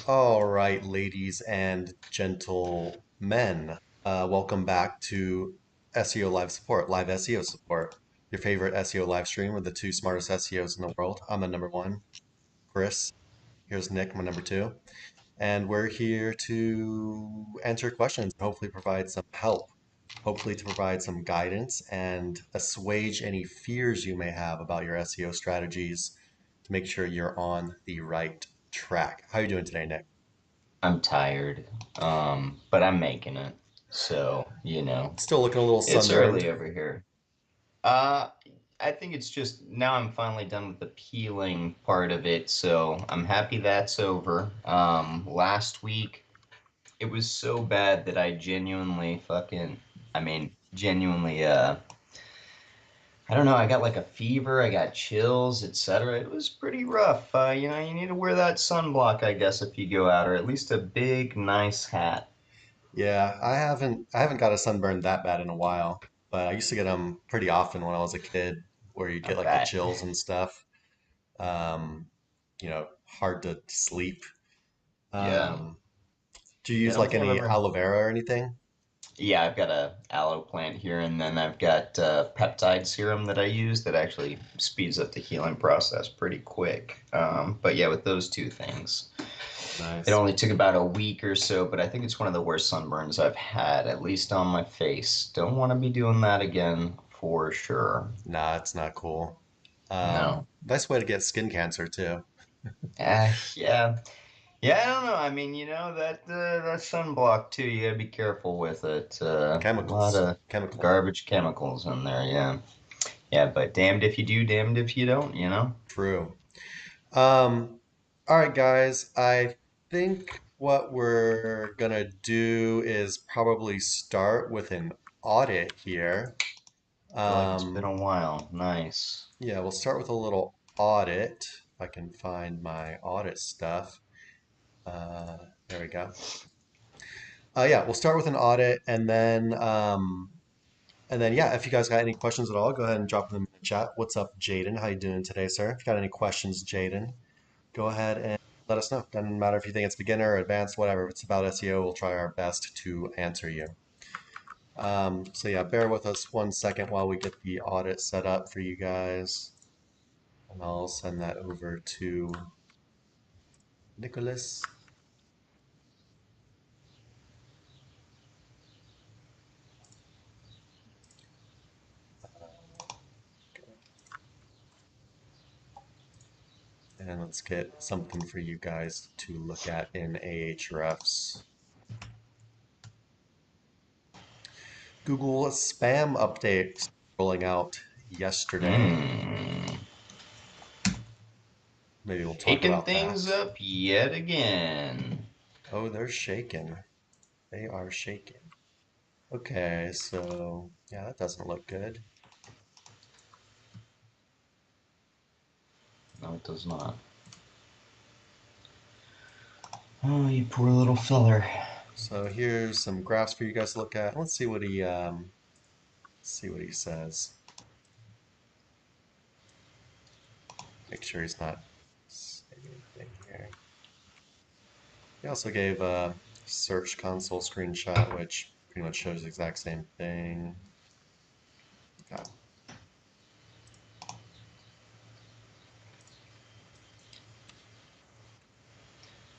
All right, ladies and gentlemen, welcome back to SEO Live Support, live SEO support, your favorite SEO live stream with the two smartest SEOs in the world. I'm the number one, Chris. Here's Nick, my number two. And we're here to answer questions, hopefully provide some help, hopefully to provide some guidance and assuage any fears you may have about your SEO strategies to make sure you're on the right track. How are you doing today, Nick? I'm tired, but I'm making it. So, Still looking a little it's sunburned. early over here. Uh, I think it's just now I'm finally done with the peeling part of it, so I'm happy that's over. Last week it was so bad that I genuinely genuinely, I don't know, I got like a fever, I got chills, etc. It was pretty rough. You need to wear that sunblock, I guess, if you go out, or at least a big, nice hat. Yeah, I haven't got a sunburn that bad in a while, but I used to get them pretty often when I was a kid, where you I get like the bet. chills and stuff. Um, hard to sleep. Yeah. Um, do you Yeah, I use don't like think I've any ever. aloe vera or anything? Yeah, I've got a aloe plant here, and then I've got peptide serum that I use that actually speeds up the healing process pretty quick. But yeah, with those two things, it Nice. only took about a week or so, but I think it's one of the worst sunburns I've had, at least on my face. Don't want to be doing that again for sure. Nah, it's not cool. No. Nice way to get skin cancer too. Yeah. Yeah, I don't know. I mean, that sunblock too. You gotta be careful with it. A lot Chemicals. of Chemical. garbage chemicals in there. Yeah, yeah. But damned if you do, damned if you don't. True. Um, all right, guys. I think what we're gonna do is probably start with an audit here. Feel like it's been Um, a while. Nice. yeah, we'll start with a little audit. If I can find my audit stuff. Uh, there we go. Yeah, we'll start with an audit, and then yeah, if you guys got any questions at all, go ahead and drop them in the chat. What's up, Jaden? How you doing today, sir? If you got any questions, Jaden, go ahead and let us know. Doesn't matter if you think it's beginner or advanced, whatever. If it's about SEO, we'll try our best to answer you. So yeah, bear with us 1 second while we get the audit set up for you guys, and I'll send that over to Nicholas. And let's get something for you guys to look at in Ahrefs. Google spam updates rolling out yesterday. Hmm. Maybe we'll talk Shaking about things that. up yet again. Oh, they're shaking. They are shaking. Okay, so yeah, that doesn't look good. No, it does not. Oh, you poor little filler. So here's some graphs for you guys to look at. Let's see what he says. Make sure he's not saying anything here. He also gave a Search Console screenshot, which pretty much shows the exact same thing. Okay.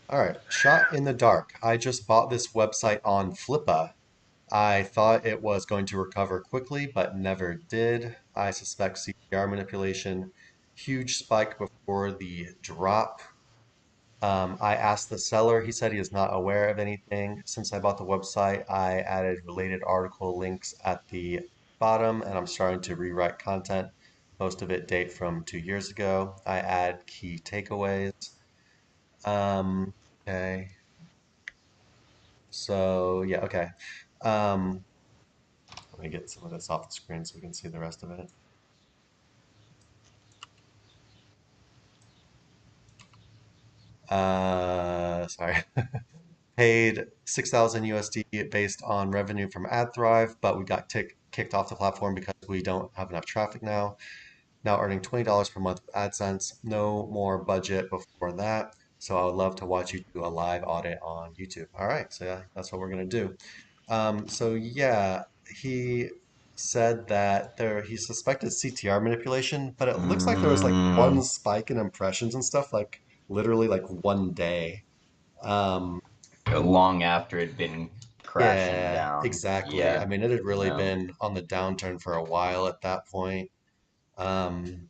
All right, shot in the dark. I just bought this website on Flippa. I thought it was going to recover quickly, but never did. I suspect CPR manipulation. Huge spike before the drop. I asked the seller. He said he is not aware of anything. Since I bought the website, I added related article links at the bottom, and I'm starting to rewrite content. Most of it date from 2 years ago. I add key takeaways. Um, okay. So yeah, okay. Um, Let me get some of this off the screen so we can see the rest of it. Sorry. Paid 6,000 USD based on revenue from AdThrive, but we got kicked off the platform because we don't have enough traffic now. Now earning $20 per month with AdSense. No more budget before that. So I would love to watch you do a live audit on YouTube. All right, so yeah, that's what we're gonna do. So yeah, he said that he suspected CTR manipulation, but it looks like there was like one Mm, spike in impressions and stuff, like literally like one day. Um, long after it'd been crashing yeah, down. exactly. I Yeah, mean, it had really no. been on the downturn for a while at that point. Um,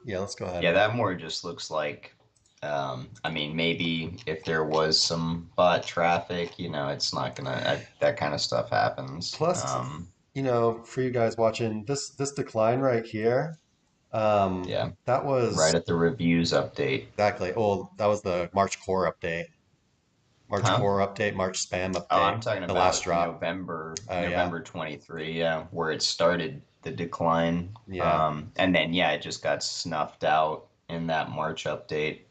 yeah, let's go ahead Yeah, and that more just looks like, I mean, maybe if there was some bot traffic, it's not gonna, that kind of stuff happens. plus, for you guys watching this decline right here, Yeah, that was right at the reviews update. exactly. Well, that was the March core update. March Huh? core update, March spam Oh, update, I'm talking the last about drop. Oh yeah, November 23, yeah, where it started the decline. yeah, And then, yeah, it just got snuffed out in that March update.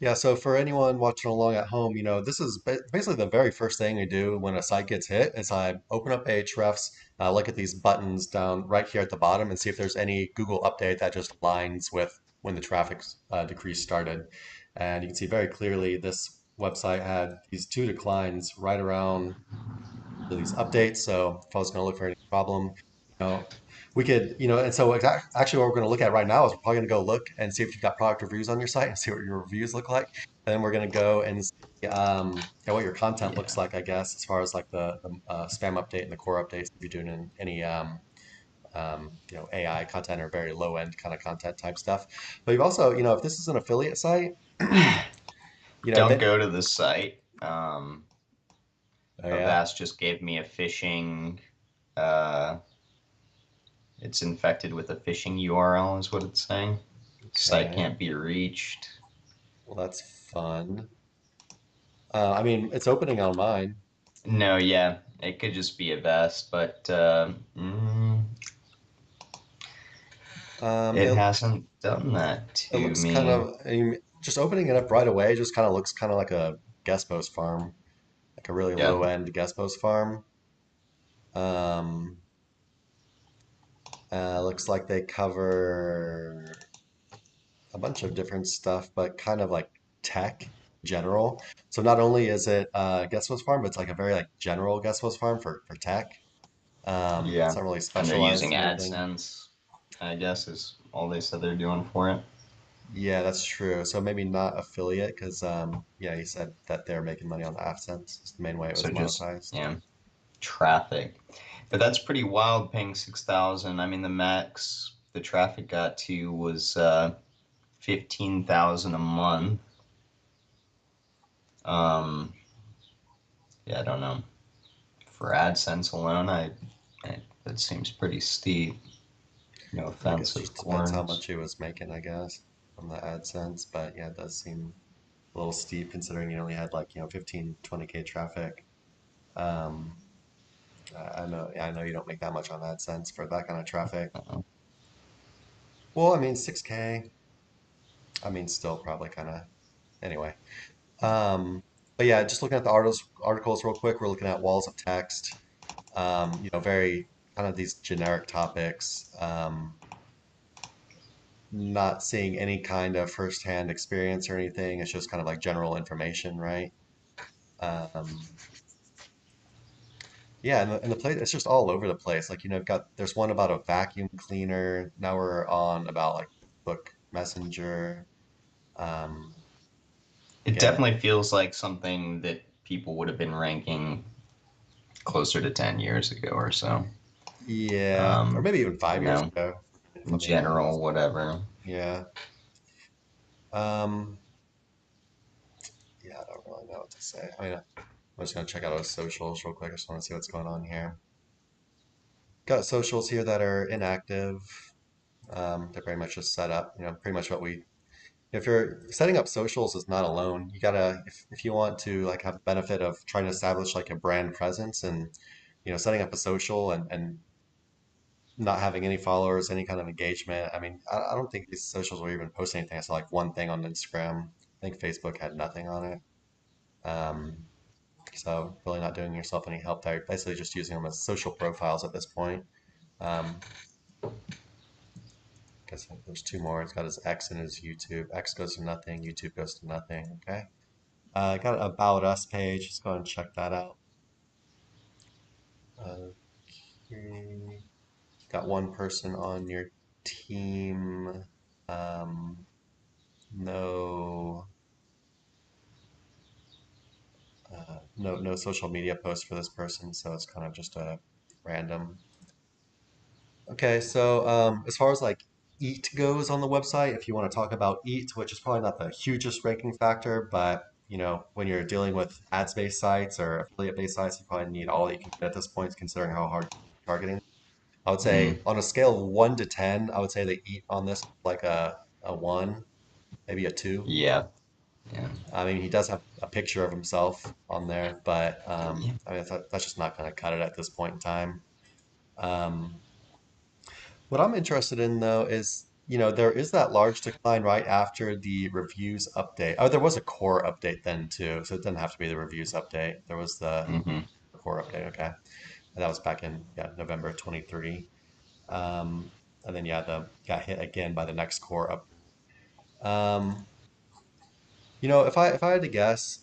yeah. So for anyone watching along at home, this is basically the very first thing I do when a site gets hit is I open up Ahrefs, look at these buttons down right here at the bottom, and see if there's any Google update that just aligns with when the traffic decrease started. And you can see very clearly this website had these two declines right around these updates. So if I was going to look for any problem, we could, and so actually what we're going to look at right now is we're probably going to go look and see if you've got product reviews on your site and see what your reviews look like. And then we're going to go and see what your content looks Yeah. like, I guess, as far as like the spam update and the core updates, if you're doing any AI content or very low end kind of content type stuff. But you've also, if this is an affiliate site, Don't that, go to the site. oh yeah, Avast just gave me a phishing, uh, it's infected with a phishing URL, is what it's saying. Site okay. can't be reached. Well, that's fun. I mean, it's opening on mine. No, yeah, it could just be Avast, but Um, it it hasn't done that it to looks kind me. of, I mean, just opening it up right away just kind of looks kind of like a guest post farm, like a really Yeah. low end guest post farm. Um, looks like they cover a bunch of different stuff, but kind of like tech general. So not only is it a guest post farm, but it's like a very like general guest post farm for tech. It's Yeah. not really And they're specialized using in anything. AdSense, I guess, is all they said they're doing for it. Yeah, that's true. So maybe not affiliate because yeah, he said that they're making money on the AdSense. It's the main way it was So just, monetized. yeah, traffic. But that's pretty wild paying 6,000. I mean, the max the traffic got to was 15,000 a month. Um, yeah, I don't know. For AdSense alone, that seems pretty steep. No I guess offense, it of just depends how course. much he was making, I guess, from the AdSense. But yeah, it does seem a little steep considering you only had like, 15, 20K traffic. Um, I know you don't make that much on AdSense for that kind of traffic. Uh, Well, I mean, 6K, I mean, still probably kind of, anyway. But yeah, just looking at the articles real quick, we're looking at walls of text, very kind of these generic topics. Not seeing any kind of firsthand experience or anything. It's just kind of like general information, right? Um, yeah, and the place it's just all over the place. Like, there's one about a vacuum cleaner. Now we're on about like book messenger. Um, It again, definitely feels like something that people would have been ranking closer to 10 years ago or so. yeah, or maybe even You 5 years know, ago, if I'm being general, honest. whatever. Yeah. Um, yeah, I don't really know what to say. I mean, I'm just gonna check out our socials real quick. I just want to see what's going on here. Got socials here that are inactive. They're very much just set up, pretty much what if you're setting up socials is not alone. You gotta, if you want to like have the benefit of trying to establish like a brand presence and, setting up a social and not having any followers, any kind of engagement. I mean, I don't think these socials were even posting anything. I saw like one thing on Instagram. I think Facebook had nothing on it. Um, so really not doing yourself any help there. You're basically just using them as social profiles at this point. Um, guess there's two more. It's got his X and his YouTube. X goes to nothing. YouTube goes to nothing. Okay. Got an About Us page. Let's go ahead and check that out. Okay. Got one person on your team. Um, no, no social media post for this person, so it's kind of just a random. Okay, so as far as like EAT goes on the website, if you want to talk about EAT, which is probably not the hugest ranking factor, but when you're dealing with ads-based sites or affiliate-based sites, you probably need all that you can get at this point, considering how hard you're targeting. I would Mm, say on a scale of 1 to 10, I would say the EAT on this is like a one, maybe a two. yeah, yeah, I mean, he does have a picture of himself on there, but yeah. I mean, that's just not going to cut it at this point in time. Um, what I'm interested in though is, there is that large decline right after the reviews update. Oh, there was a core update then too, so it doesn't have to be the reviews update. There was the Hmm. core update, okay. And that was back in November 23. Um, and then the got hit again by the next core up. Um, if I had to guess,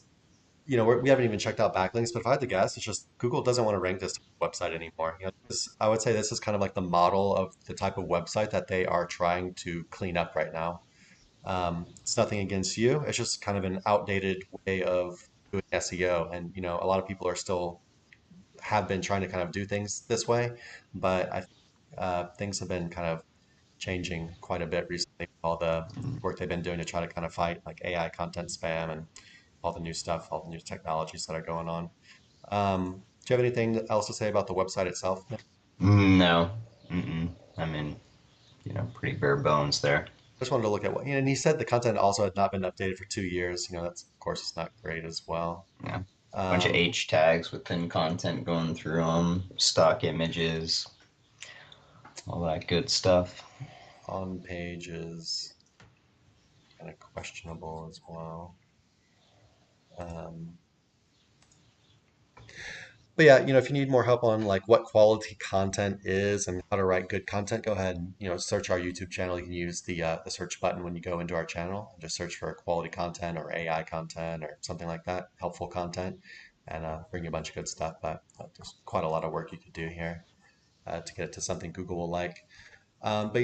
we haven't even checked out backlinks, but if I had to guess, it's just Google doesn't want to rank this website anymore. I would say this is kind of like the model of the type of website that they are trying to clean up right now. It's nothing against you. It's just kind of an outdated way of doing SEO. And, a lot of people are still have been trying to kind of do things this way, but I think things have been kind of changing quite a bit recently with all the work they've been doing to try to kind of fight like AI content spam and all the new stuff, all the new technologies that are going on. Do you have anything else to say about the website itself? I No, mm-mm. I mean, pretty bare bones there. just wanted to look at what, and he said the content also had not been updated for 2 years. That's, of course, it's not great as well. Yeah, bunch of Um, H tags within content going through them, stock images, all that good stuff. on pages, kind of questionable as well. Um, But yeah, if you need more help on like what quality content is and how to write good content, go ahead and search our YouTube channel. You can use the search button when you go into our channel and just search for quality content or AI content or something like that, helpful content, and bring you a bunch of good stuff. But there's quite a lot of work you could do here to get it to something Google will like. But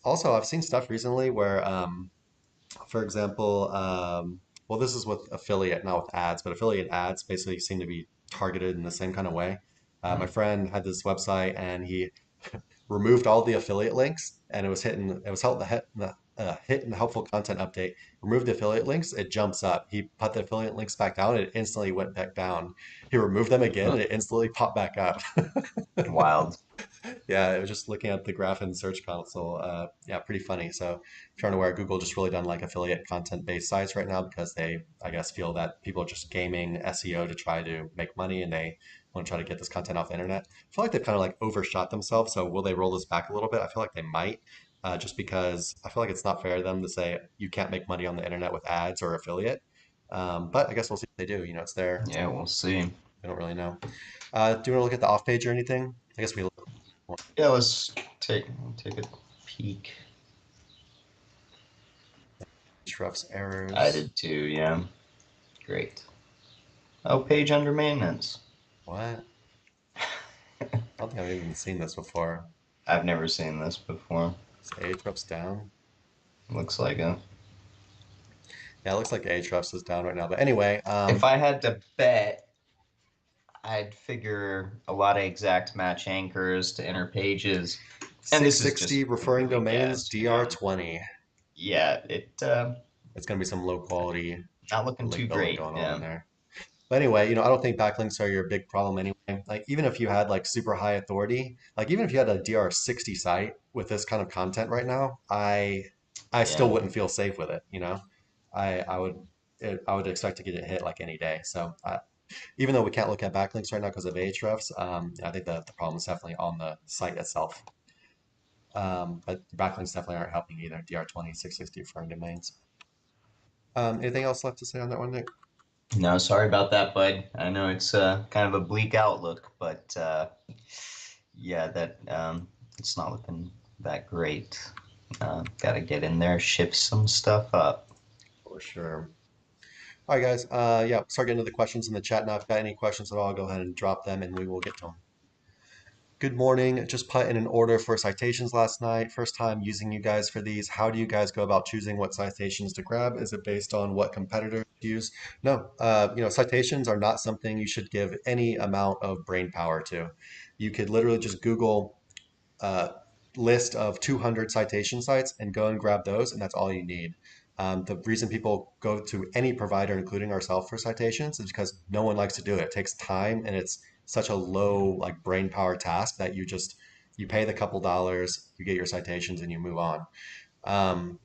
also I've seen stuff recently where for example, well, this is with affiliate, not with ads, but affiliate ads basically seem to be targeted in the same kind of way. My friend had this website and he removed all the affiliate links, and it was hitting the helpful content update. Removed the affiliate links, it jumps up. He put the affiliate links back down, and it instantly went back down. He removed them again, and it instantly popped back up. Wild. Yeah, it was just looking at the graph in the Search Console. Yeah, pretty funny. So, if you're unaware, Google just really done like affiliate content based sites right now because they, I guess, feel that people are just gaming SEO to try to make money and they want to try to get this content off the internet. I feel like they've kind of like overshot themselves. So, will they roll this back a little bit? I feel like they might, just because I feel like it's not fair to them to say you can't make money on the internet with ads or affiliate. But I guess we'll see what they do. It's there. Yeah, we'll see. We don't really know. Do you want to look at the off page or anything? I guess we look. Yeah, let's take a peek. Hrefs I errors. did too, yeah. Great. Oh, page under maintenance. What? I don't think I've even seen this before. I've never seen this before. Is Ahrefs down? Looks like it. Yeah, it looks like Ahrefs is down right now. But anyway, If I had to bet, I'd figure a lot of exact match anchors to inner pages. And this is 660 just referring completely domains, guessed, you know. DR20. Yeah, It's going to be some low quality not looking too link building great. going on in Yeah, there. But anyway, I don't think backlinks are your big problem anyway. Like even if you had like super high authority, like even if you had a DR60 site with this kind of content right now, I still yeah, wouldn't feel safe with it. I would I would expect to get it hit like any day. So even though we can't look at backlinks right now because of Ahrefs, I think the problem is definitely on the site itself. But backlinks definitely aren't helping either. DR20, 660 referring domains. Anything else left to say on that one, Nick? no, sorry about that, bud. I know it's kind of a bleak outlook, but yeah, that it's not looking that great. Got to get in there, shift some stuff up. For sure. All right, guys. Yeah, start getting to the questions in the chat now. If you've got any questions at all, go ahead and drop them and we will get to them. Good morning. Just put in an order for citations last night. First time using you guys for these. How do you guys go about choosing what citations to grab? Is it based on what competitors use? No, citations are not something you should give any amount of brain power to. You could literally just Google uh, list of 200 citation sites and go and grab those, and that's all you need. The reason people go to any provider, including ourselves, for citations is because no one likes to do it. It takes time and it's such a low like brain power task that you pay the couple dollars, you get your citations, and you move on. Um,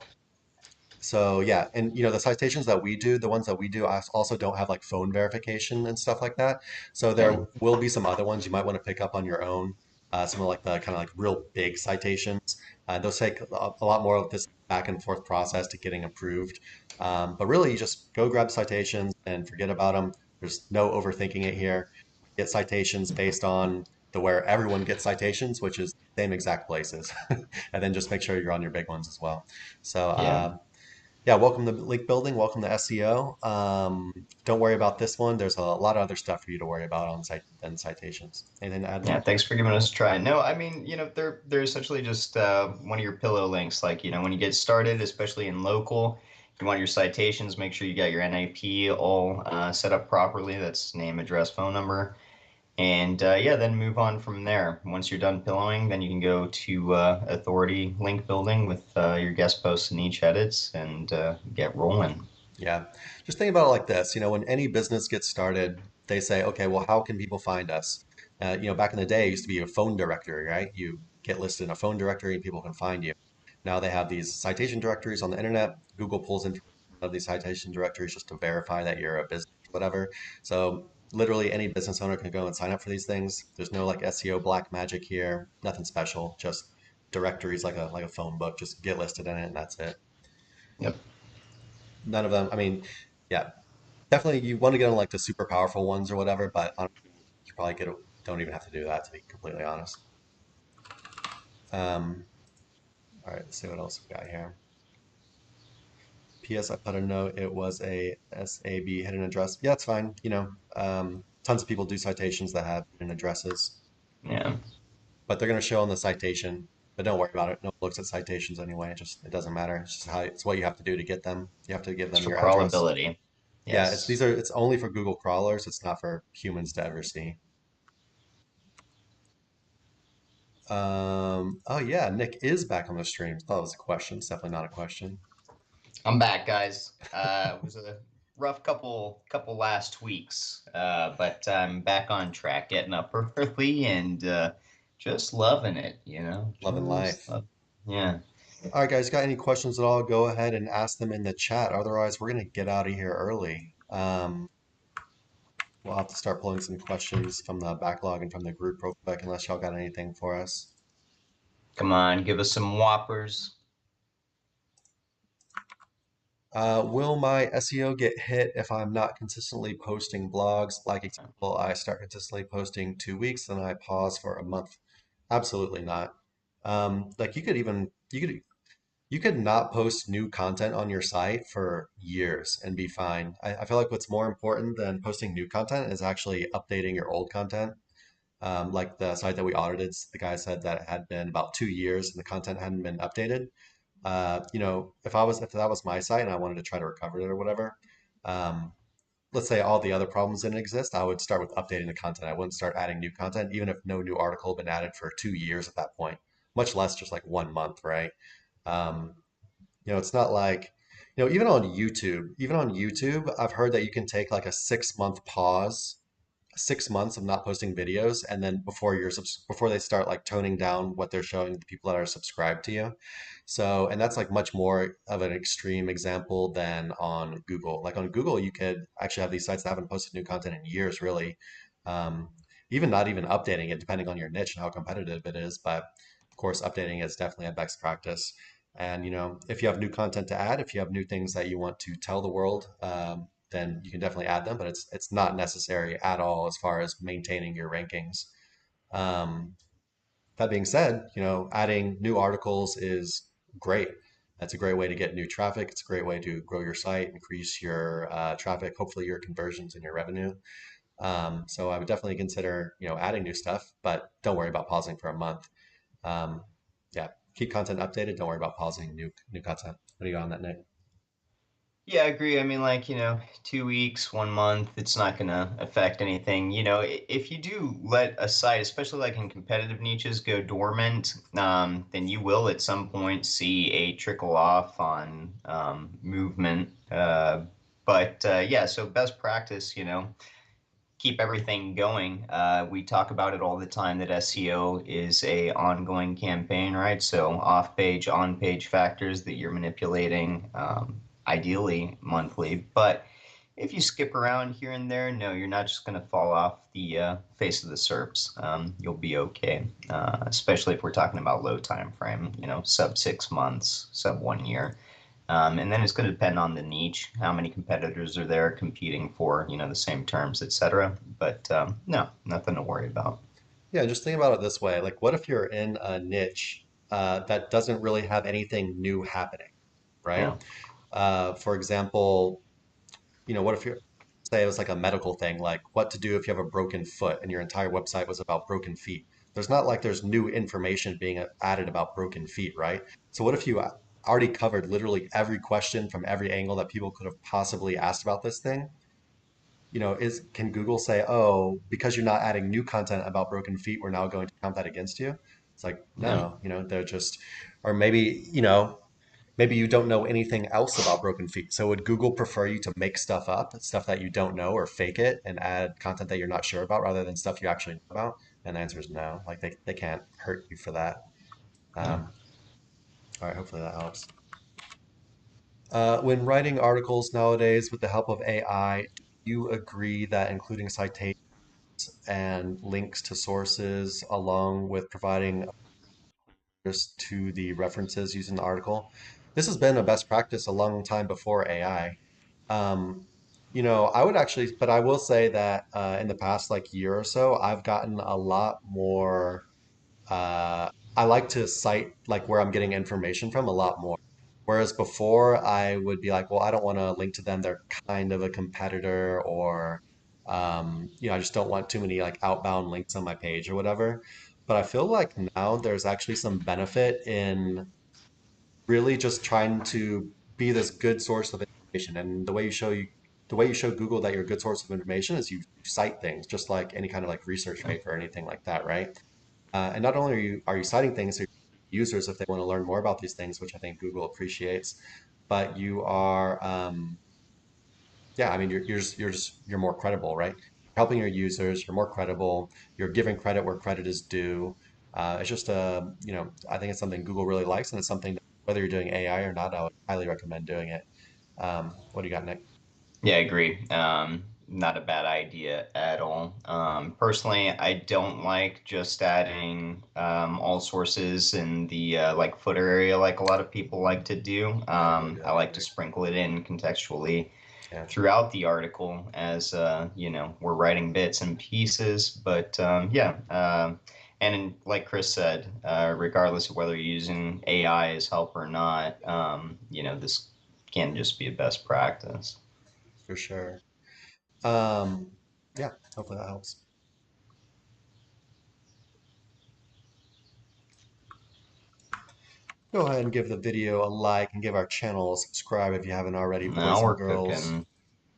so yeah, and the citations that we do, the ones that we do, also don't have like phone verification and stuff like that. So Yeah, there will be some other ones you might want to pick up on your own. Some of like the kind of like real big citations. Those take a lot more of this back and forth process to getting approved. But really, you just go grab citations and forget about them. There's no overthinking it here. Get citations based on the where everyone gets citations, which is the same exact places, and then just make sure you're on your big ones as well. So yeah, yeah, welcome to link building. Welcome to SEO. Don't worry about this one. There's a lot of other stuff for you to worry about on site than citations. Anything to add, yeah. Nick? Thanks for giving us a try. No, I mean, they're essentially just one of your pillow links. Like, when you get started, especially in local, you want your citations. Make sure you got your NAP all set up properly. That's name, address, phone number. And yeah, then move on from there. Once you're done pillowing, then you can go to authority link building with your guest posts and niche edits and get rolling. Yeah. Just think about it like this. When any business gets started, they say, okay, well, how can people find us? Back in the day, it used to be a phone directory, right? You get listed in a phone directory and people can find you. Now they have these citation directories on the internet. Google pulls information out of these citation directories just to verify that you're a business, whatever. So literally any business owner can go and sign up for these things. There's no like SEO black magic here, nothing special, just directories like a phone book. Just get listed in it and that's it. Yep. None of them, I mean, yeah, definitely you want to get on like the super powerful ones or whatever, but honestly, you probably don't even have to do that to be completely honest. Um, all right, let's see what else we got here. P.S. I put a note. It was a SAB hidden address. Yeah, it's fine. Tons of people do citations that have hidden addresses, Yeah. but they're going to show on the citation. But don't worry about it. No one looks at citations anyway. It doesn't matter. It's just it's what you have to do to get them. You have to give It's them for your address. crawlability. Yeah, Yes. it's only for Google crawlers. It's not for humans to ever see. Oh yeah, Nick is back on the stream. That was a question. It's definitely not a question. I'm back, guys. It was a rough couple last weeks, but I'm back on track, getting up early and just loving it. Loving Just life. love. Yeah. All right, guys, got any questions at all? Go ahead and ask them in the chat. Otherwise, we're gonna get out of here early. We'll have to start pulling some questions from the backlog and from the group real quick, unless y'all got anything for us. Come on, give us some whoppers. Will my SEO get hit if I'm not consistently posting blogs? Like example, I start consistently posting 2 weeks, then I pause for a month. Absolutely not. Like you could not post new content on your site for years and be fine. I feel like what's more important than posting new content is actually updating your old content. Like the site that we audited, the guy said that it had been about 2 years and the content hadn't been updated. If that was my site and I wanted to try to recover it or whatever, um, let's say all the other problems didn't exist, I would start with updating the content. I wouldn't start adding new content, even if no new article had been added for 2 years at that point, much less just like 1 month, right? Um, it's not like, even on YouTube, I've heard that you can take like a 6 month pause, 6 months of not posting videos, and then before they start like toning down what they're showing the people that are subscribed to you. So, and that's like much more of an extreme example than on Google. Like on Google, you could actually have these sites that haven't posted new content in years, really. Um, Even not even updating it, depending on your niche and how competitive it is. But of course, updating is definitely a best practice. And if you have new content to add, if you have new things that you want to tell the world, then you can definitely add them. But it's not necessary at all as far as maintaining your rankings. Um, that being said, adding new articles is great. That's a great way to get new traffic. It's a great way to grow your site, increase your traffic, hopefully your conversions and your revenue. So I would definitely consider, adding new stuff, but don't worry about pausing for a month. Um, yeah, keep content updated. Don't worry about pausing new content. What do you got on that, Nick? Yeah, I agree. I mean, like, 2 weeks, 1 month, it's not going to affect anything. If you do let a site, especially like in competitive niches, go dormant, then you will at some point see a trickle off on movement. But yeah, so best practice, keep everything going. We talk about it all the time that SEO is a ongoing campaign, right? So off page, on page factors that you're manipulating, ideally monthly. But if you skip around here and there, no, you're not just going to fall off the face of the SERPs. You'll be okay, especially if we're talking about low time frame, sub 6 months, sub 1 year. And then it's going to depend on the niche, how many competitors are there competing for, the same terms, etc. But no, nothing to worry about. Yeah, just think about it this way. Like, what if you're in a niche that doesn't really have anything new happening, right? Yeah, For example, what if you're, say it was like a medical thing, like what to do if you have a broken foot and your entire website was about broken feet. There's not like there's new information being added about broken feet, right? So what if you already covered literally every question from every angle that people could have possibly asked about this thing? Can Google say, oh, because you're not adding new content about broken feet, we're now going to count that against you? It's like, yeah, no, they're just, or maybe, maybe you don't know anything else about broken feet. So would Google prefer you to make stuff up, stuff that you don't know, or fake it and add content that you're not sure about rather than stuff you actually know about? And the answer is no. Like they can't hurt you for that. yeah. Um, all right, hopefully that helps. When writing articles nowadays with the help of AI, do you agree that including citations and links to sources along with providing to the references used in the article. This has been a best practice a long time before AI. Um, I would actually, but I will say that in the past like year or so, I've gotten a lot more. I like to cite like where I'm getting information from a lot more. Whereas before, I would be like, well, I don't want to link to them. They're kind of a competitor, or I just don't want too many like outbound links on my page or whatever. But I feel like now there's actually some benefit in really just trying to be this good source of information. And the way you show Google that you're a good source of information is you cite things, just like any kind of like research Yeah. paper or anything like that, right? And not only are you citing things to users if they want to learn more about these things, which I think Google appreciates, but you are, yeah, I mean, you're more credible, right? Helping your users, you're more credible. You're giving credit where credit is due. It's just I think it's something Google really likes, and it's something that, whether you're doing AI or not, I would highly recommend doing it. What do you got, Nick? Yeah, I agree. Not a bad idea at all. Personally, I don't like just adding all sources in the like footer area like a lot of people like to do. Yeah, I don't really do I that like to either. sprinkle it in contextually Yeah, throughout the article as we're writing bits and pieces. But yeah, like Chris said, regardless of whether you're using AI as help or not, this can just be a best practice. for sure. Um, yeah, hopefully that helps. Go ahead and give the video a like and give our channel a subscribe if you haven't already, Now boys and we're girls. cooking.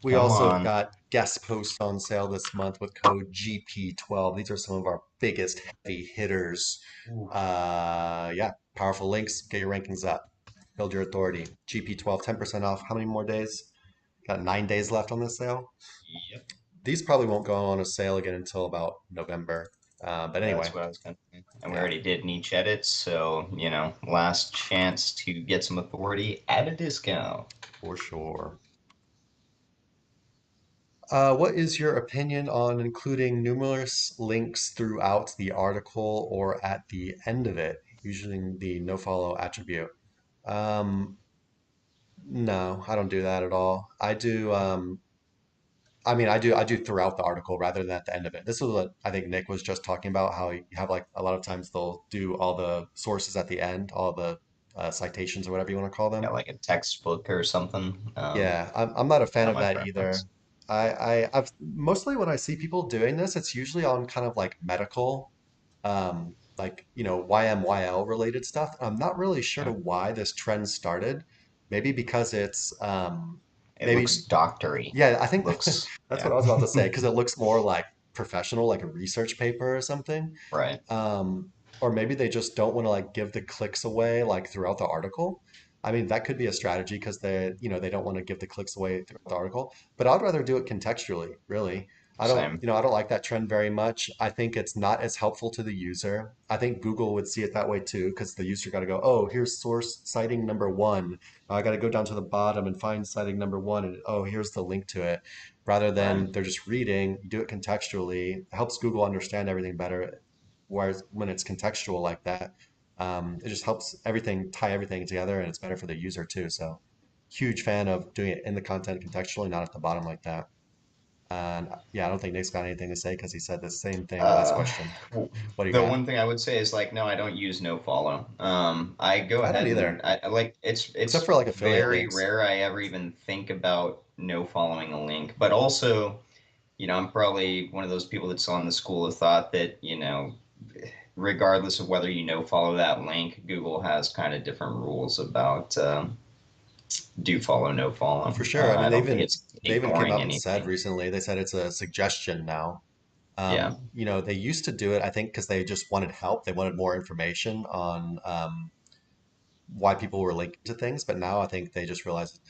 We Come also have on. got guest posts on sale this month with code GP12. These are some of our biggest heavy hitters. Ooh. Yeah, powerful links. Get your rankings up. Build your authority. GP12, 10% off. How many more days? Got 9 days left on this sale. Yep. These probably won't go on a sale again until about November. But That's anyway, what I was going to say. And we yeah, already did niche edits, so, last chance to get some authority at a discount. for sure. What is your opinion on including numerous links throughout the article or at the end of it, using the nofollow attribute? Um, no, I don't do that at all. I mean, I do throughout the article rather than at the end of it. This is what I think Nick was just talking about, how you have like a lot of times they'll do all the sources at the end, all the citations or whatever you want to call Yeah, them. like a textbook or something. Yeah, I'm not a fan Not of my that preference. either. I've mostly when I see people doing this, it's usually on kind of like medical, like YMYL related stuff. I'm not really sure Yeah. why this trend started. Maybe because it's It looks maybe doctory. yeah, I think Looks, that's what yeah. I was about to say because it looks more like professional, like a research paper or something. Right. Um, or maybe they just don't want to like give the clicks away like throughout the article. I mean, that could be a strategy because they don't want to give the clicks away throughout the article. But I'd rather do it contextually, really. Same. I don't like that trend very much. I think it's not as helpful to the user. I think Google would see it that way too, because the user got to go, oh, here's source citing number one. I got to go down to the bottom and find citing number one, and oh, here's the link to it. Rather Right. than they're just reading, you do it contextually. It helps Google understand everything better. Whereas when it's contextual like that, it just helps everything tie everything together, and it's better for the user too. So, huge fan of doing it in the content contextually, not at the bottom like that. And yeah, I don't think Nick's got anything to say because he said the same thing last Uh, question. What do you the got? one thing I would say is like, no, I don't use no follow. I go I don't ahead and either, I like except it's for like affiliate very links. rare I ever even think about no following a link. But also, I'm probably one of those people that's on the school of thought that, regardless of whether follow that link, Google has kind of different rules about do follow, no Oh, follow. for sure. I mean, I don't think it's they even came ignoring out and said anything. recently, they said it's a suggestion now. Yeah. They used to do it, I think, because they just wanted help. They wanted more information on why people were linking to things. But now I think they just realized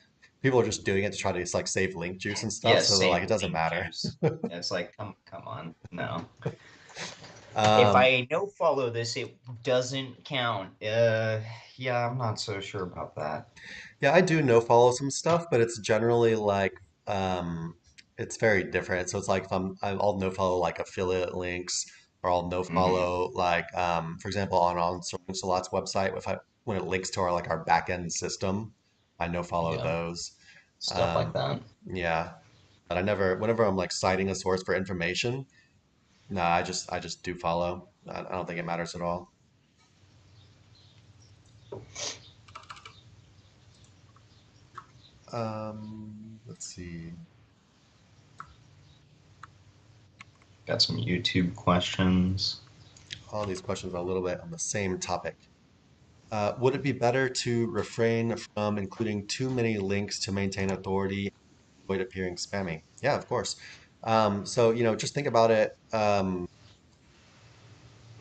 people are just doing it to try to just like save link juice and stuff. Yeah, So they're like, save it doesn't link matter. juice. It's like, come on, no. If Um, I no follow this, it doesn't count. Yeah, I'm not so sure about that. yeah, I do no follow some stuff, but it's generally like it's very different. So it's like if I'll no follow like affiliate links, or I'll no Hmm. follow like for example on Salot's website if I when it links to our back end system, I no follow Yeah, those. stuff like Um, that. yeah, but I never whenever I'm like citing a source for information, no, I just do follow. I don't think it matters at all. Let's see. Got some YouTube questions. All these questions are a little bit on the same topic. Would it be better to refrain from including too many links to maintain authority and avoid appearing spammy? Yeah, of course. So, just think about it.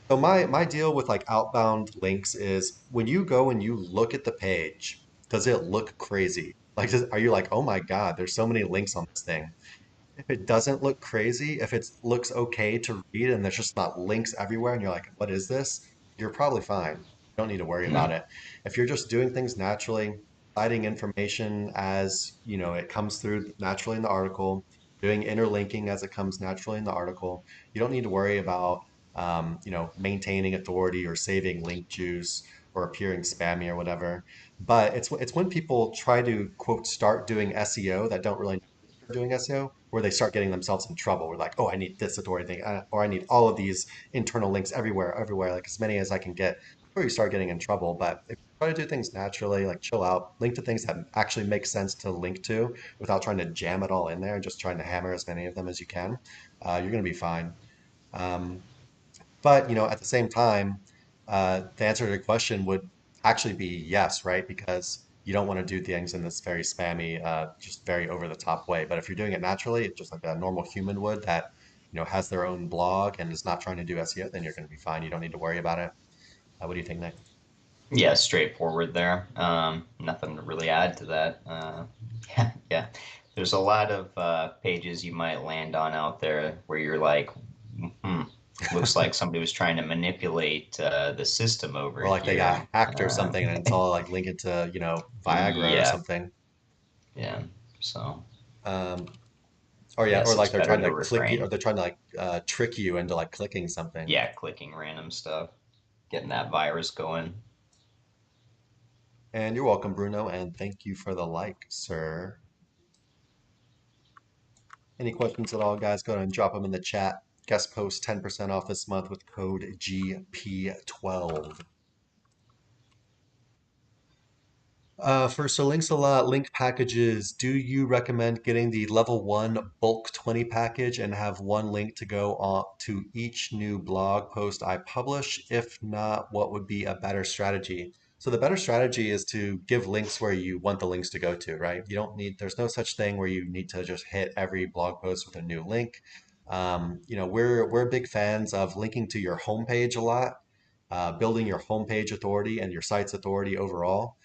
So my deal with like outbound links is when you go and you look at the page, does it look crazy? Like, are you like, oh my God, there's so many links on this thing? If it doesn't look crazy, if it looks okay to read and there's just not links everywhere and you're like, what is this? You're probably fine. You don't need to worry Yeah. about it. If you're just doing things naturally, citing information as, it comes through naturally in the article, doing interlinking as it comes naturally in the article, you don't need to worry about, maintaining authority or saving link juice or appearing spammy or whatever. But it's when people try to quote start doing SEO that don't really are doing SEO where they start getting themselves in trouble. We're like, oh, I need this authority thing, or I need all of these internal links everywhere, like as many as I can get before you start getting in trouble. But if you try to do things naturally, like chill out, link to things that actually make sense to link to without trying to jam it all in there and just trying to hammer as many of them as you can, you're going to be fine. Um, but at the same time, the answer to your question would actually be yes, right? Because you don't want to do things in this very spammy, just very over the top way. But if you're doing it naturally, just like a normal human would that has their own blog and is not trying to do SEO, then you're going to be fine. You don't need to worry about it. What do you think, Nick? Yeah, straightforward there. Nothing to really add to that. Yeah, yeah. There's a lot of pages you might land on out there where you're like, hmm, looks like somebody was trying to manipulate the system over Or like they here. got hacked or something, and it's all like linked to Viagra or Yeah, something. yeah. So, Um, or yeah, or yes, it's like they're better trying to to click you, or refrain. they're trying to like trick you into like clicking something. Yeah, clicking random stuff, getting that virus going. And you're welcome, Bruno, and thank you for the like, sir. Any questions at all, guys? Go ahead and drop them in the chat. Guest post 10% off this month with code GP12. For links a lot, link packages, do you recommend getting the level one bulk 20 package and have one link to go on to each new blog post I publish? If not, what would be a better strategy? So the better strategy is to give links where you want the links to go to, right? You don't need, there's no such thing where you need to just hit every blog post with a new link. We're big fans of linking to your homepage a lot, building your homepage authority and your site's authority overall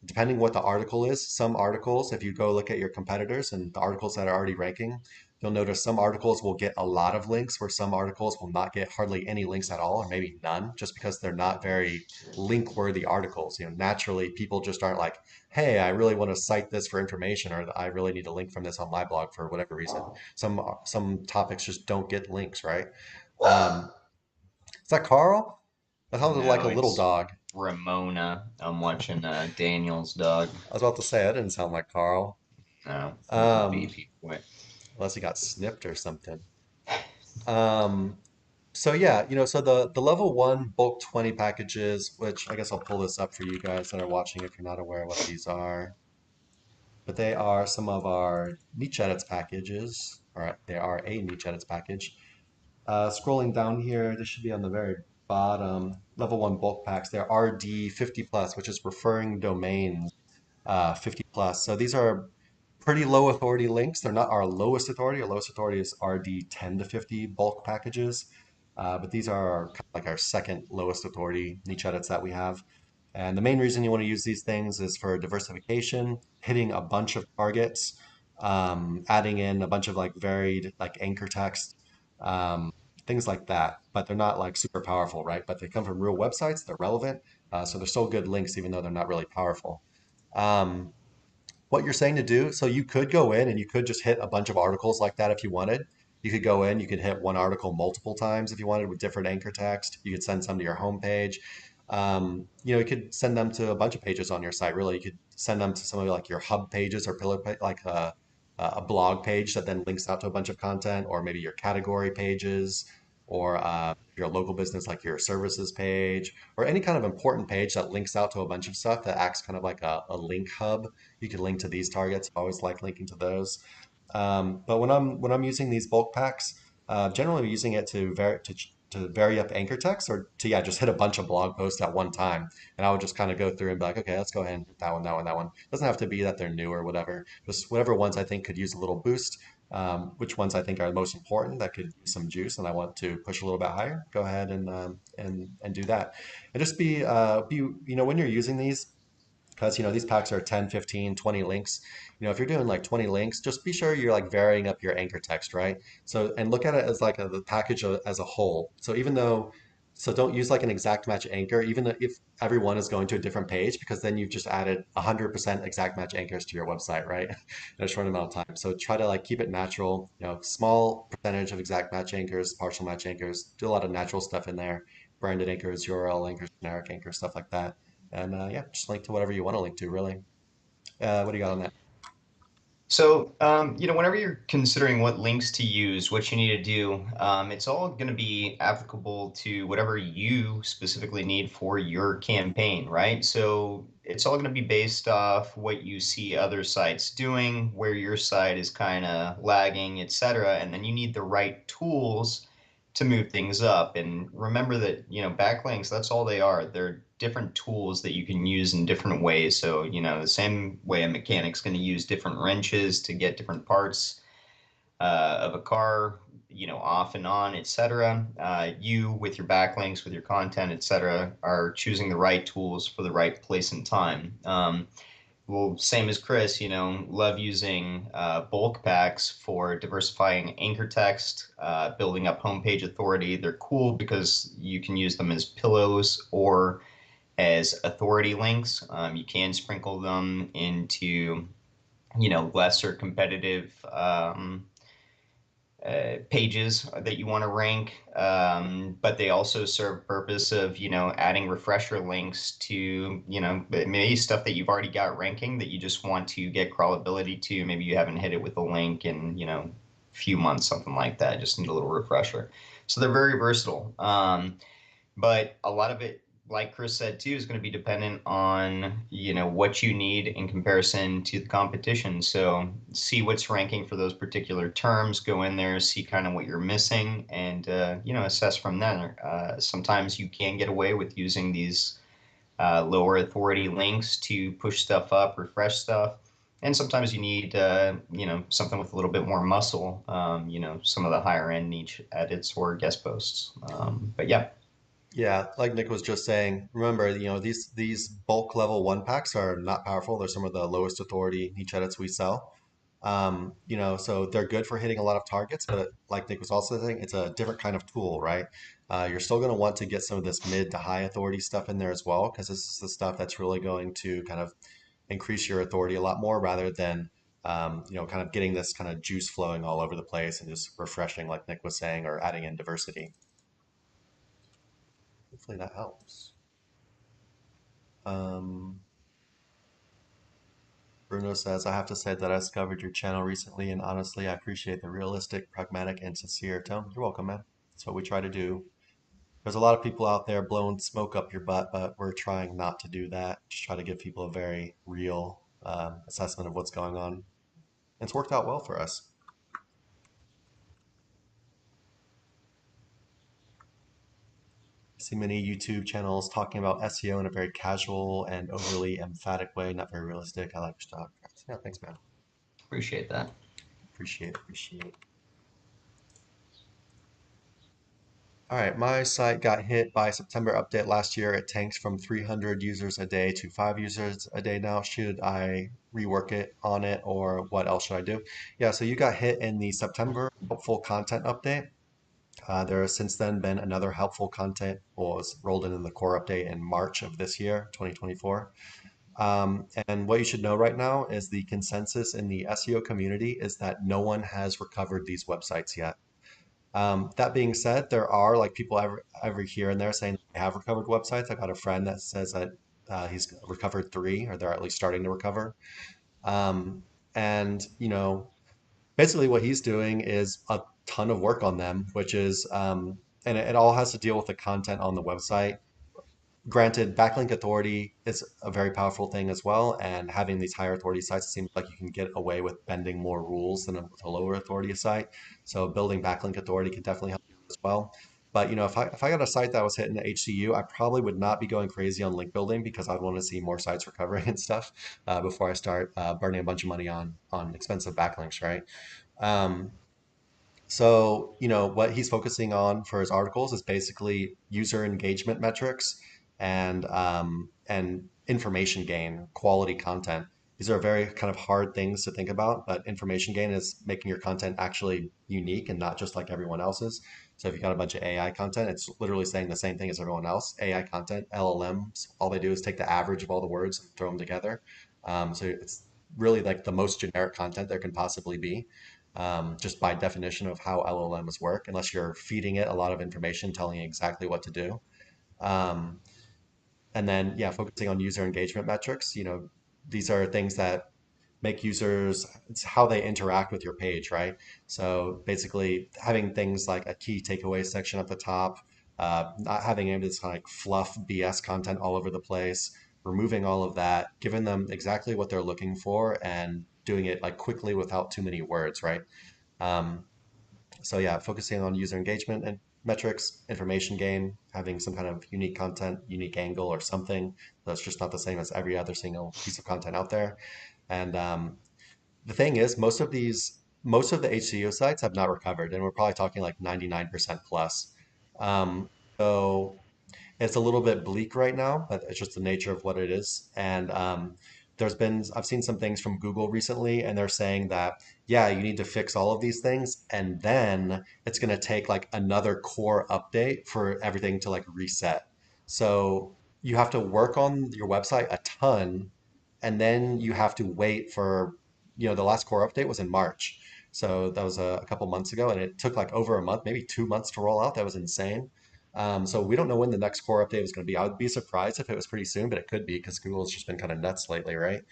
depending what the article is. Some articles, if you go look at your competitors and the articles that are already ranking, you'll notice some articles will get a lot of links where some articles will not get hardly any links at all, or maybe none, just because they're not very link worthy articles. Naturally people just aren't like, hey, I really want to cite this for information, or I really need a link from this on my blog for whatever reason. Some topics just don't get links, right? Is that Carl? That sounded like No, a little it's dog. Ramona. I'm watching Daniel's dog. I was about to say that didn't sound like Carl. No, he's a Um, baby boy. Unless he got snipped or something. Um, so yeah, so the level one bulk 20 packages, which I guess I'll pull this up for you guys that are watching if you're not aware what these are, but they are some of our niche edits packages, or they are a niche edits package. Scrolling down here, this should be on the very bottom. Level one bulk packs, they're RD 50 plus, which is referring domains 50 plus. So these are pretty low authority links. They're not our lowest authority. Our lowest authority is RD 10 to 50 bulk packages. But these are kind of like our second lowest authority niche edits that we have. And the main reason you want to use these things is for diversification, hitting a bunch of targets, adding in a bunch of like varied like anchor text, um, things like that. But they're not like super powerful, right? But they come from real websites. They're relevant. So they're still good links, even though they're not really powerful. Um, what you're saying to do. So you could go in and you could just hit a bunch of articles like that if you wanted. You could go in, you could hit one article multiple times if you wanted with different anchor text. You could send some to your homepage. You could send them to a bunch of pages on your site. Really, you could send them to some of like your hub pages or like a blog page that then links out to a bunch of content, or maybe your category pages, or your local business like your services page, or any kind of important page that links out to a bunch of stuff that acts kind of like a link hub. You can link to these targets. I always like linking to those. But when I'm using these bulk packs, generally I'm using it to vary up anchor text, or to yeah just hit a bunch of blog posts at one time, and I would just kind of go through and be like, okay, let's go ahead and hit that one, that one, that one. It doesn't have to be that they're new or whatever. Just whatever ones I think could use a little boost. Which ones I think are the most important that could use some juice, and I want to push a little bit higher. Go ahead and do that, and just be when you're using these because these packs are 10, 15, 20 links. If you're doing like 20 links, just be sure you're like varying up your anchor text, right? So and look at it as like the package as a whole. So don't use like an exact match anchor, even if everyone is going to a different page, because then you've just added 100% exact match anchors to your website, right? In a short amount of time. So try to like keep it natural, small percentage of exact match anchors, partial match anchors, do a lot of natural stuff in there, branded anchors, URL anchors, generic anchors, stuff like that. And yeah, just link to whatever you want to link to, really. What do you got on that? So, whenever you're considering what links to use, what you need to do, it's all going to be applicable to whatever you specifically need for your campaign, right? So it's all going to be based off what you see other sites doing, where your site is kind of lagging, etc. And then you need the right tools to move things up. And remember that, backlinks, that's all they are. They're different tools that you can use in different ways. So, the same way a mechanic's going to use different wrenches to get different parts of a car, off and on, etc. You, with your backlinks, with your content, etc., are choosing the right tools for the right place and time. Well, same as Chris, love using bulk packs for diversifying anchor text, building up homepage authority. They're cool because you can use them as pillows or as authority links. You can sprinkle them into, lesser competitive pages that you want to rank, but they also serve purpose of adding refresher links to maybe stuff that you've already got ranking that you just want to get crawlability to. Maybe you haven't hit it with a link in few months, something like that. Just need a little refresher. So they're very versatile. But a lot of it, like Chris said too, is going to be dependent on, what you need in comparison to the competition. So see what's ranking for those particular terms, go in there, see kind of what you're missing, and assess from there. Sometimes you can get away with using these lower authority links to push stuff up, refresh stuff. And sometimes you need, something with a little bit more muscle, some of the higher end niche edits or guest posts. But yeah, Yeah, like Nick was just saying, remember, these bulk level one packs are not powerful. They're some of the lowest authority niche edits we sell. So they're good for hitting a lot of targets, but like Nick was also saying, it's a different kind of tool, right? You're still going to want to get some of this mid to high authority stuff in there as well, because this is the stuff that's really going to kind of increase your authority a lot more rather than, kind of getting this kind of juice flowing all over the place and just refreshing, like Nick was saying, or adding in diversity. Hopefully that helps. Um, Bruno says, I have to say that I discovered your channel recently, and honestly, I appreciate the realistic, pragmatic, and sincere tone. You're welcome, man. That's what we try to do. There's a lot of people out there blowing smoke up your butt, but we're trying not to do that. Just try to give people a very real assessment of what's going on. And it's worked out well for us. I see many YouTube channels talking about SEO in a very casual and overly emphatic way, not very realistic. I like your stuff. Yeah, thanks, man. appreciate that. Appreciate. All right, my site got hit by September update last year. It tanked from 300 users a day to 5 users a day now. Should I rework it on it or what else should I do? Yeah, so you got hit in the September helpful content update. There has since then been another helpful content was rolled in the core update in March of this year, 2024. And what you should know right now is the consensus in the SEO community is that no one has recovered these websites yet. That being said, there are like people every here and there saying they have recovered websites. I got a friend that says that he's recovered three, or they're at least starting to recover. Um, and basically what he's doing is a ton of work on them, which is and it all has to deal with the content on the website. Granted, backlink authority is a very powerful thing as well, and having these higher authority sites, it seems like you can get away with bending more rules than with a lower authority site. So building backlink authority can definitely help you as well. But if I got a site that was hitting the HCU, I probably would not be going crazy on link building because I'd want to see more sites recovering and stuff before I start burning a bunch of money on expensive backlinks, right? Um, so what he's focusing on for his articles is basically user engagement metrics and information gain, quality content. These are very kind of hard things to think about, but information gain is making your content actually unique and not just like everyone else's. So if you got a bunch of AI content, it's literally saying the same thing as everyone else. AI content, LLMs, all they do is take the average of all the words and throw them together. So it's really like the most generic content there can possibly be, just by definition of how LLMs work, unless you're feeding it a lot of information telling it exactly what to do. Um, and then, yeah, focusing on user engagement metrics, these are things that make users, it's how they interact with your page, right? So basically, having things like a key takeaway section at the top, not having any of this kind of like fluff BS content all over the place, removing all of that, giving them exactly what they're looking for, and doing it like quickly without too many words, right? Um, so yeah, focusing on user engagement and metrics, information gain, having some kind of unique content, unique angle or something that's just not the same as every other single piece of content out there. And the thing is, most of the HCO sites have not recovered, and we're probably talking like 99% plus. Um, so it's a little bit bleak right now, but it's just the nature of what it is. And I've seen some things from Google recently, and they're saying that, yeah, you need to fix all of these things, and then it's going to take like another core update for everything to like reset. So you have to work on your website a ton, and then you have to wait for, the last core update was in March. So that was a couple months ago, and it took like over a month, maybe 2 months to roll out. That was insane. So we don't know when the next core update is going to be. I would be surprised if it was pretty soon, but it could be because Google's just been kind of nuts lately, right?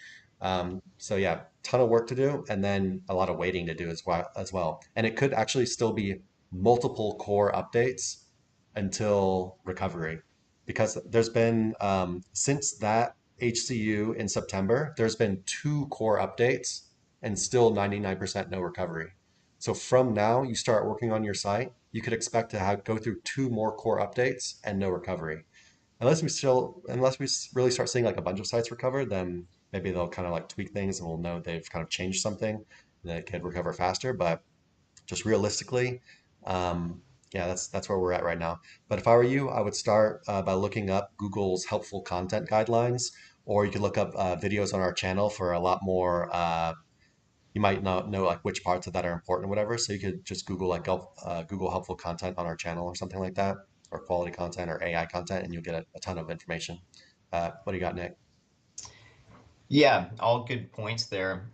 So yeah, ton of work to do, and then a lot of waiting to do as well. And it could actually still be multiple core updates until recovery, because there's been since that HCU in September, there's been two core updates and still 99% no recovery. So from now, you start working on your site, you could expect to go through two more core updates and no recovery. Unless we really start seeing like a bunch of sites recover, then maybe they'll kind of like tweak things and we'll know they've kind of changed something that could recover faster. But just realistically, um, yeah, that's where we're at right now. But if I were you, I would start by looking up Google's helpful content guidelines, or you could look up videos on our channel for a lot more. You might not know like which parts of that are important or whatever. So you could just Google like Google helpful content on our channel or something like that, or quality content or AI content, and you'll get a ton of information. What do you got, Nick? Yeah, all good points there.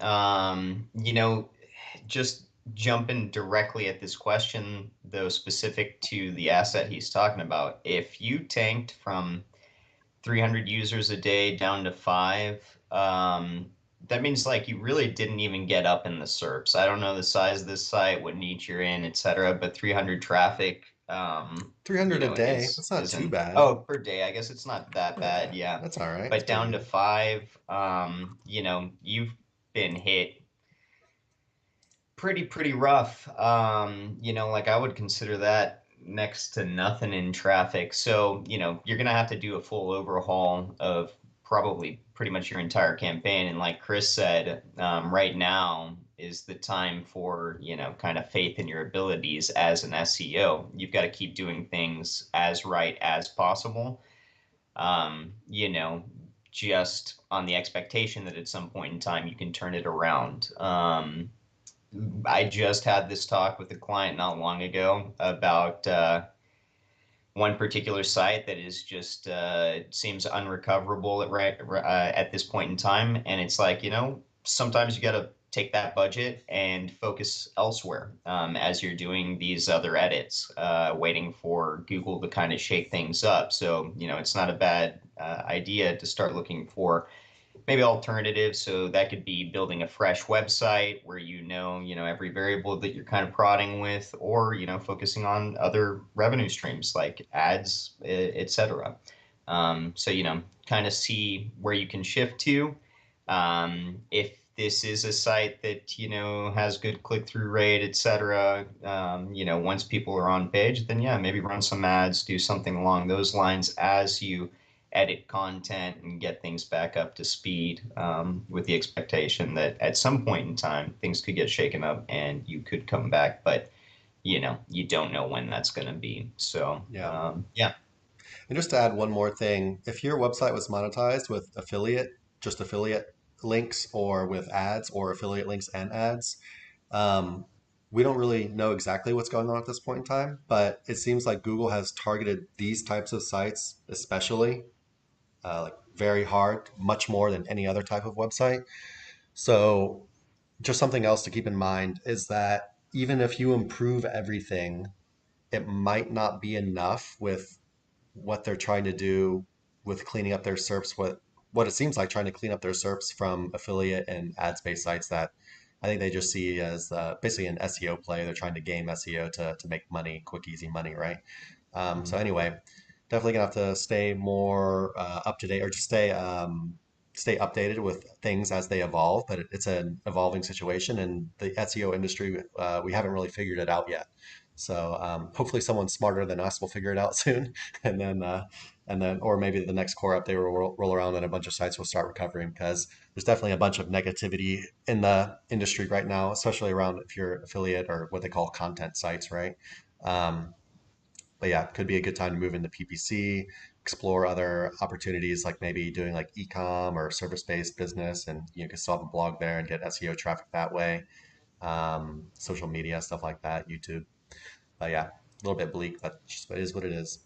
Just jumping directly at this question, though, specific to the asset he's talking about, if you tanked from 300 users a day down to five, that means like you really didn't even get up in the SERPs. I don't know the size of this site, what niche you're in, etc., but 300 traffic, 300 a day. is That's not too isn't, bad. oh, per day. I guess it's not that bad, Yeah, yeah. that's all right. That's But pretty down to good. five, you've been hit pretty rough. Like I would consider that next to nothing in traffic. So, you're gonna have to do a full overhaul of probably pretty much your entire campaign. And like Chris said, right now is the time for, kind of faith in your abilities as an SEO. You've got to keep doing things as right as possible. Um, you know, just on the expectation that at some point in time you can turn it around. I just had this talk with a client not long ago about one particular site that is just seems unrecoverable at this point in time, and it's like sometimes you got to take that budget and focus elsewhere as you're doing these other edits, waiting for Google to kind of shake things up. So it's not a bad idea to start looking for maybe alternatives. So that could be building a fresh website where every variable that you're kind of prodding with, or focusing on other revenue streams like ads, etc. So kind of see where you can shift to. If this is a site that has good click-through rate, etc. Once people are on page, then yeah, maybe run some ads, do something along those lines as you edit content and get things back up to speed, with the expectation that at some point in time things could get shaken up and you could come back, but you don't know when that's going to be. So Yeah. yeah. And just to add one more thing, if your website was monetized with just affiliate links or with ads or affiliate links and ads, um, we don't really know exactly what's going on at this point in time, but it seems like Google has targeted these types of sites especially like very hard, much more than any other type of website. So just something else to keep in mind is that even if you improve everything, it might not be enough with what they're trying to do with cleaning up their SERPs, what it seems like trying to clean up their SERPs from affiliate and ads-based sites that I think they just see as basically an SEO play. They're trying to game SEO to make money, quick, easy money, right? So anyway, definitely gonna have to stay more up to date or just stay updated with things as they evolve. But it's an evolving situation, and the SEO industry we haven't really figured it out yet. So hopefully someone smarter than us will figure it out soon, and then or maybe the next core update will roll around and a bunch of sites will start recovering because there's definitely a bunch of negativity in the industry right now, especially around if you're affiliate or what they call content sites, right? Um, but yeah, it could be a good time to move into PPC, explore other opportunities like maybe doing like e-com or service-based business, and you can still have a blog there and get SEO traffic that way. Social media stuff like that, YouTube. But yeah, a little bit bleak, but just it is what it is.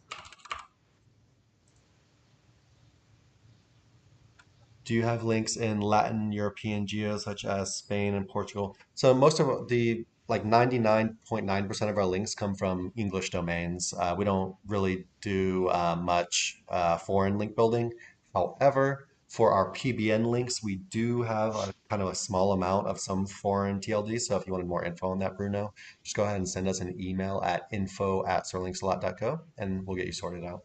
Do you have links in Latin European geos such as Spain and Portugal? So most of the like 99.9% of our links come from English domains. We don't really do much foreign link building. However, for our PBN links, we do have a kind of a small amount of some foreign TLD. So if you wanted more info on that, Bruno, just go ahead and send us an email at info@sterlingsalot.co and we'll get you sorted out.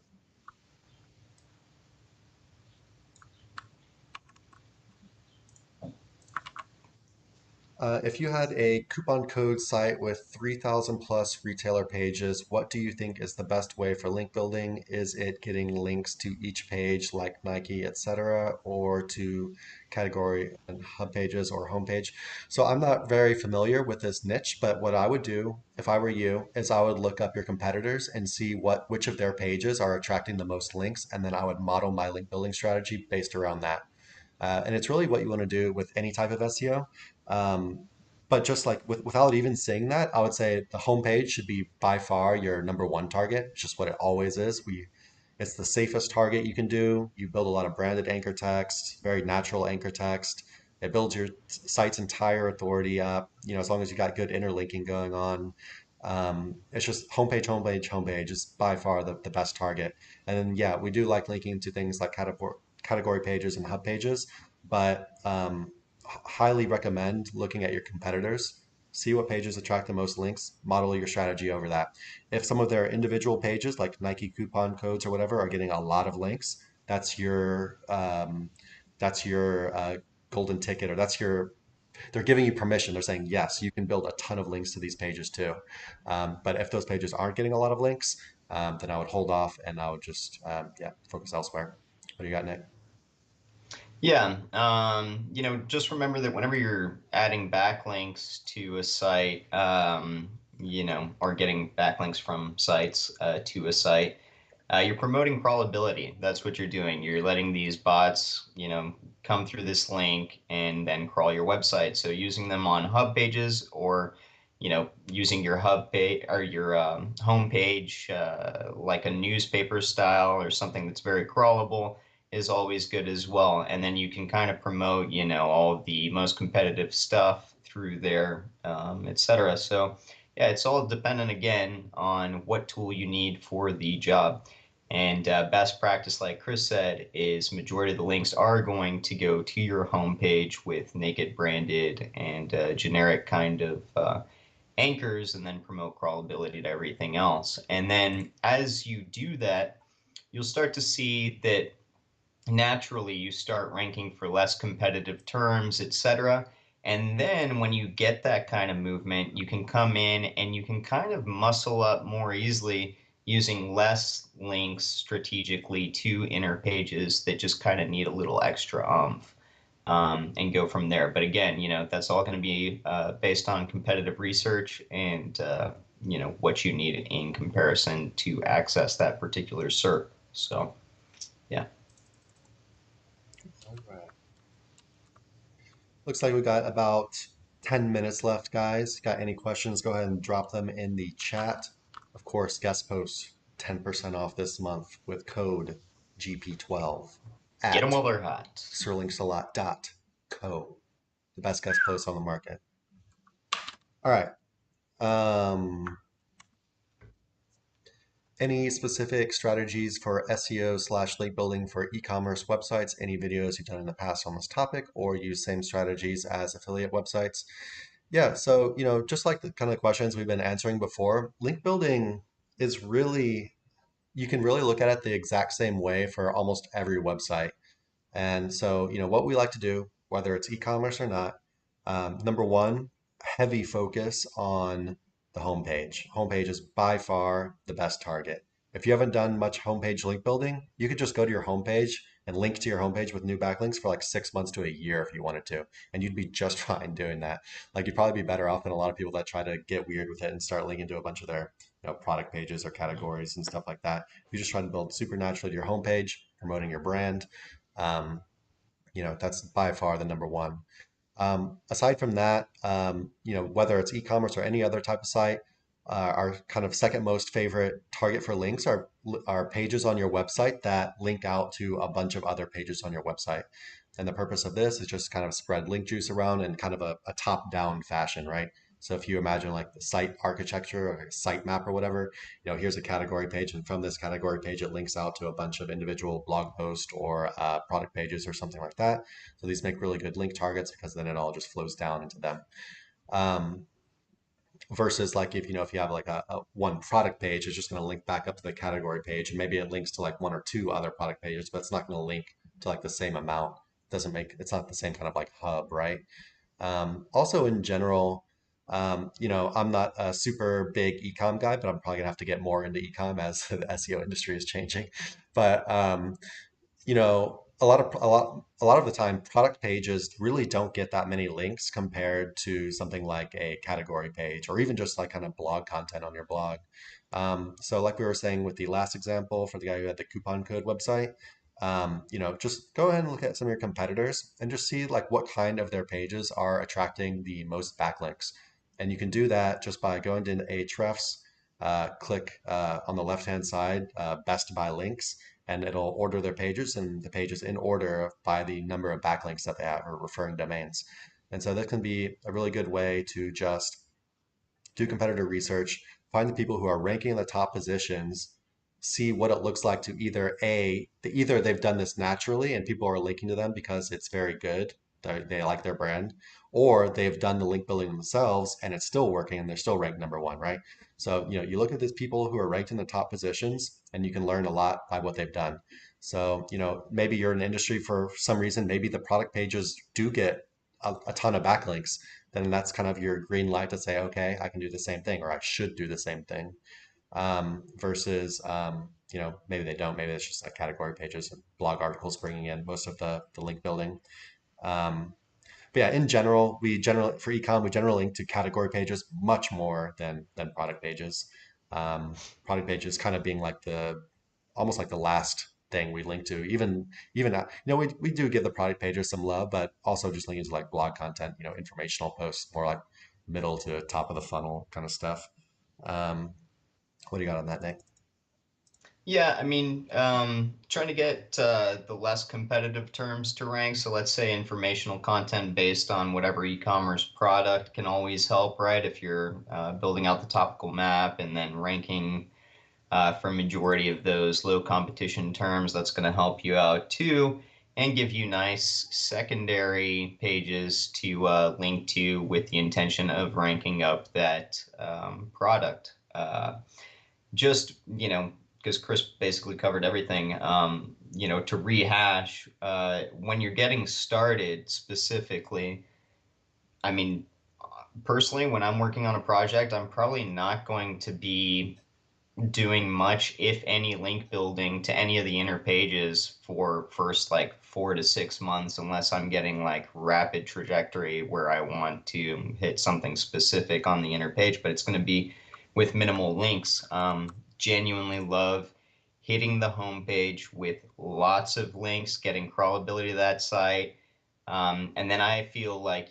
If you had a coupon code site with 3,000 plus retailer pages, what do you think is the best way for link building? Is it getting links to each page like Nike, etc., or to category and hub pages or homepage? So I'm not very familiar with this niche, but what I would do if I were you is I would look up your competitors and see which of their pages are attracting the most links, and then I would model my link building strategy based around that. And it's really what you want to do with any type of SEO. Um, but just like without even saying that, I would say the homepage should be by far your number one target. It's just what it always is. It's the safest target you can do. You build a lot of branded anchor text, very natural anchor text. It builds your site's entire authority up. As long as you got good interlinking going on. It's just homepage, homepage, homepage is by far the best target. And then, yeah, we do like linking to things like category pages and hub pages, but highly recommend looking at your competitors. See what pages attract the most links, model your strategy over that. If some of their individual pages, like Nike coupon codes or whatever, are getting a lot of links, that's your golden ticket, or they're giving you permission. They're saying, yes, you can build a ton of links to these pages too. But if those pages aren't getting a lot of links, then I would hold off and I would just, yeah, focus elsewhere. What do you got, Nick? Yeah, just remember that whenever you're adding backlinks to a site, or getting backlinks from sites to a site, you're promoting crawlability. That's what you're doing. You're letting these bots, come through this link and then crawl your website. So using them on hub pages or, using your hub page or your home page like a newspaper style or something that's very crawlable is always good as well. And then you can kind of promote, all the most competitive stuff through there, etc. So yeah, it's all dependent again on what tool you need for the job. And best practice, like Chris said, is majority of the links are going to go to your homepage with naked branded and generic kind of anchors, and then promote crawlability to everything else. And then as you do that, you'll start to see that naturally you start ranking for less competitive terms, etc. And then when you get that kind of movement, you can come in and you can kind of muscle up more easily using less links strategically to inner pages that just kind of need a little extra oomph, and go from there. But again, that's all going to be based on competitive research and, what you need in comparison to access that particular SERP. So, yeah. All right. Looks like we got about 10 minutes left, guys. Got any questions? Go ahead and drop them in the chat. Of course, guest posts 10% off this month with code GP12 Get them at while they're hot. sterlingsalat.co. The best guest posts on the market. All right. Any specific strategies for SEO/link building for e-commerce websites? Any videos you've done in the past on this topic, or use same strategies as affiliate websites? Yeah, so just like the kind of questions we've been answering before, link building is really, you can really look at it the exact same way for almost every website. And so, what we like to do, whether it's e-commerce or not, number one, heavy focus on the homepage. Homepage is by far the best target. If you haven't done much homepage link building, you could just go to your homepage and link to your homepage with new backlinks for like 6 months to a year if you wanted to, and you'd be just fine doing that. Like you'd probably be better off than a lot of people that try to get weird with it and start linking to a bunch of their, product pages or categories and stuff like that. You just try to build super naturally to your homepage, promoting your brand. Um, that's by far the number one. Aside from that, whether it's e-commerce or any other type of site, our kind of second most favorite target for links are pages on your website that link out to a bunch of other pages on your website. And the purpose of this is just kind of spread link juice around in kind of a top-down fashion, right? So if you imagine like the site architecture or site map or whatever, here's a category page, and from this category page, it links out to a bunch of individual blog posts or product pages or something like that. So these make really good link targets because then it all just flows down into them. Um, versus like if you have like a one product page, it's just going to link back up to the category page, and maybe it links to like one or two other product pages, but it's not going to link to like the same amount. It's not the same kind of like hub, right? Also, in general, I'm not a super big ecom guy, but I'm probably gonna have to get more into ecom as the SEO industry is changing. But a lot of the time, product pages really don't get that many links compared to something like a category page or even just like kind of blog content on your blog. So like we were saying with the last example for the guy who had the coupon code website, just go ahead and look at some of your competitors and just see like what kind of their pages are attracting the most backlinks. And you can do that just by going to Ahrefs, click on the left-hand side, best by links, and it'll order their pages and the pages in order by the number of backlinks that they have or referring domains. And so that can be a really good way to just do competitor research, find the people who are ranking in the top positions, see what it looks like to either they've done this naturally and people are linking to them because it's very good, they like their brand, or they've done the link building themselves and it's still working and they're still ranked number one, right? So, you look at these people who are ranked in the top positions and you can learn a lot by what they've done. So, maybe you're in an industry for some reason, maybe the product pages do get a ton of backlinks, then that's kind of your green light to say, okay, I can do the same thing, or I should do the same thing. Versus, maybe they don't. Maybe it's just like category pages and blog articles bringing in most of the link building. Um, but yeah, in general, for ecom we generally link to category pages much more than product pages. Product pages kind of being like the almost like the last thing we link to. Even we do give the product pages some love, but also just linking to like blog content, informational posts, more like middle to top of the funnel kind of stuff. Um, what do you got on that, Nick? Yeah, I mean, trying to get the less competitive terms to rank. So let's say informational content based on whatever e-commerce product can always help, right? If you're building out the topical map and then ranking for majority of those low competition terms, that's going to help you out too and give you nice secondary pages to link to with the intention of ranking up that product. Just, because Chris basically covered everything, to rehash, when you're getting started specifically, I mean, personally, when I'm working on a project, I'm probably not going to be doing much, if any, link building to any of the inner pages for first like 4 to 6 months, unless I'm getting like rapid trajectory where I want to hit something specific on the inner page, but it's going to be with minimal links. Genuinely love hitting the home page with lots of links, getting crawlability to that site, and then I feel like,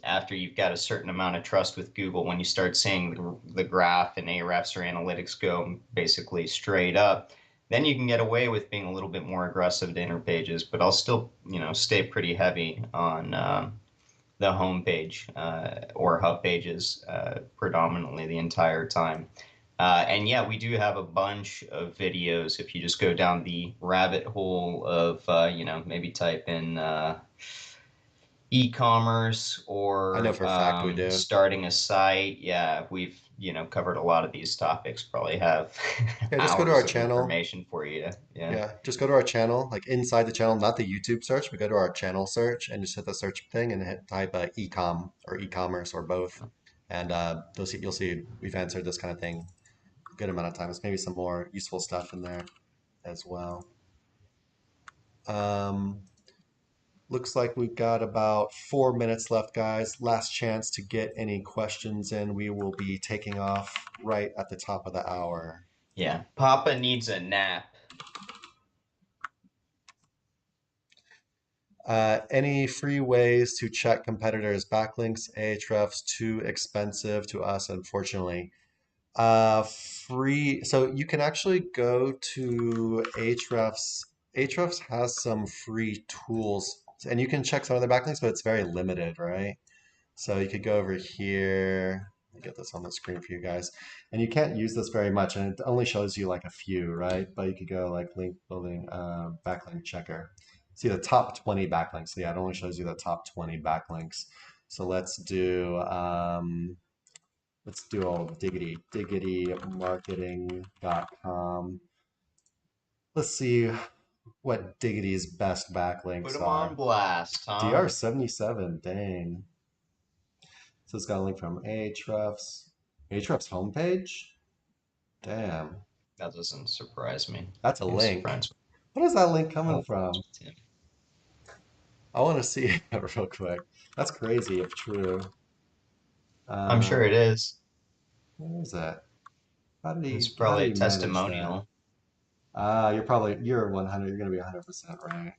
after you've got a certain amount of trust with Google, when you start seeing the graph and Ahrefs or analytics go basically straight up, then you can get away with being a little bit more aggressive to inner pages, but I'll still, stay pretty heavy on the home page or hub pages predominantly the entire time. And yeah, we do have a bunch of videos. If you just go down the rabbit hole of, maybe type in e-commerce I know or for a fact we do. starting a site. Yeah, we've covered a lot of these topics. Probably have Yeah, just go to our hours of channel. information for you. Yeah. Yeah, just go to our channel, like inside the channel, not the YouTube search, but go to our channel search and just hit the search thing and type e-com or e-commerce or both. And you'll see we've answered this kind of thing a good amount of times. Maybe some more useful stuff in there as well. Um, Looks like we've got about 4 minutes left, guys. Last chance to get any questions in. We will be taking off right at the top of the hour. Yeah. Papa needs a nap. Any free ways to check competitors' backlinks? Ahrefs too expensive to us, unfortunately. Free. So you can actually go to Ahrefs. Ahrefs has some free tools, and you can check some of their backlinks, but it's very limited, right? So you could go over here. Let me get this on the screen for you guys. And you can't use this very much, and it only shows you like a few, right? But you could go like link building, backlink checker. See the top 20 backlinks. So yeah, it only shows you the top 20 backlinks. So let's do old diggitymarketing.com. Let's see what Diggity's best Put backlinks him on are. blast, huh? DR77, dang. So it's got a link from Ahrefs homepage. Damn, That doesn't surprise me. that's a He was link. friends What is that link coming with from? Tim. I want to see it real quick. That's crazy if true. I'm sure Um, it is. where is that? It's How probably did a he manage that? testimonial. You're 100. You're gonna be 100% right.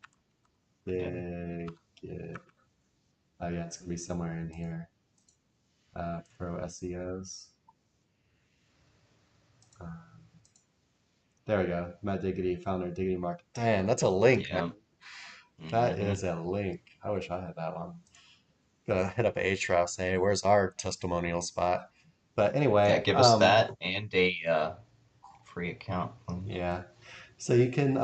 Yeah. Big. Yeah. Oh yeah, it's gonna be somewhere in here. Pro SEOs. Uh, there we go. Matt Diggity, founder of Diggity Market. Damn, that's a link, man. Yeah. That Hmm. is a link. I wish I had that one. Gotta hit up Ahrefs. Hey, where's our testimonial spot? But Yeah, anyway, give us that and a free account, please. yeah. So you can,